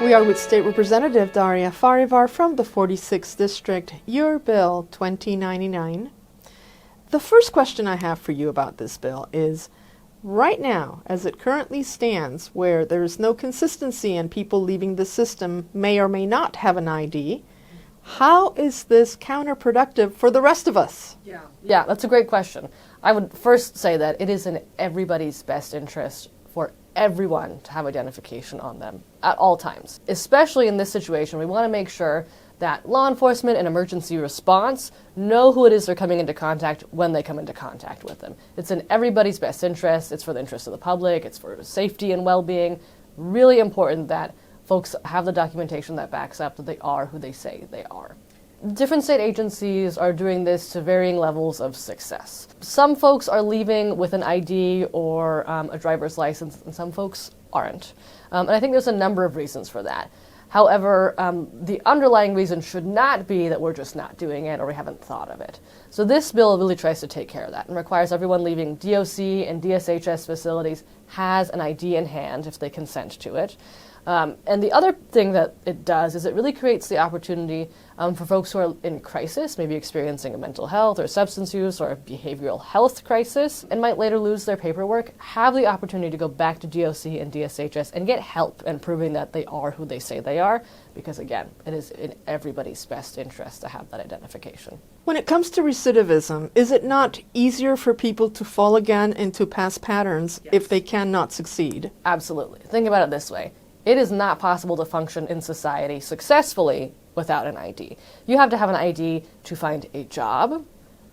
We are with State Representative Darya Farivar from the 46th District, your bill 2099. The first question I have for you about this bill is, right now, as it currently stands, where there is no consistency and people leaving the system may or may not have an ID, how is this counterproductive for the rest of us? Yeah, that's a great question. I would first say that it is in everybody's best interest for everyone to have identification on them at all times. Especially in this situation, we want to make sure that law enforcement and emergency response know who it is they're coming into contact when they come into contact with them. It's in everybody's best interest. It's for the interest of the public. It's for safety and well-being. Really important that folks have the documentation that backs up that they are who they say they are. Different state agencies are doing this to varying levels of success. Some folks are leaving with an ID or a driver's license, and some folks aren't. And I think there's a number of reasons for that. However, the underlying reason should not be that we're just not doing it or we haven't thought of it. So this bill really tries to take care of that and requires everyone leaving DOC and DSHS facilities has an ID in hand if they consent to it. And the other thing that it does is it really creates the opportunity for folks who are in crisis, maybe experiencing a mental health or substance use or a behavioral health crisis, and might later lose their paperwork, have the opportunity to go back to DOC and DSHS and get help in proving that they are who they say they are, because again, it is in everybody's best interest to have that identification. When it comes to recidivism, is it not easier for people to fall again into past patterns if they cannot succeed? Absolutely. Think about it this way. It is not possible to function in society successfully without an ID. You have to have an ID to find a job,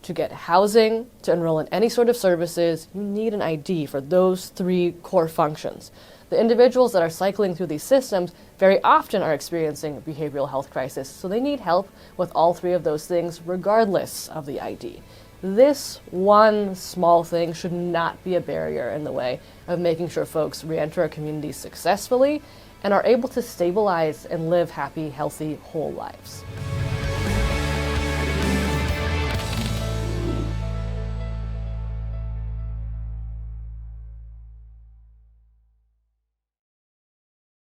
to get housing, to enroll in any sort of services. You need an ID for those three core functions. The individuals that are cycling through these systems very often are experiencing a behavioral health crisis, so they need help with all three of those things regardless of the ID. This one small thing should not be a barrier in the way of making sure folks re-enter our communities successfully and are able to stabilize and live happy, healthy, whole lives.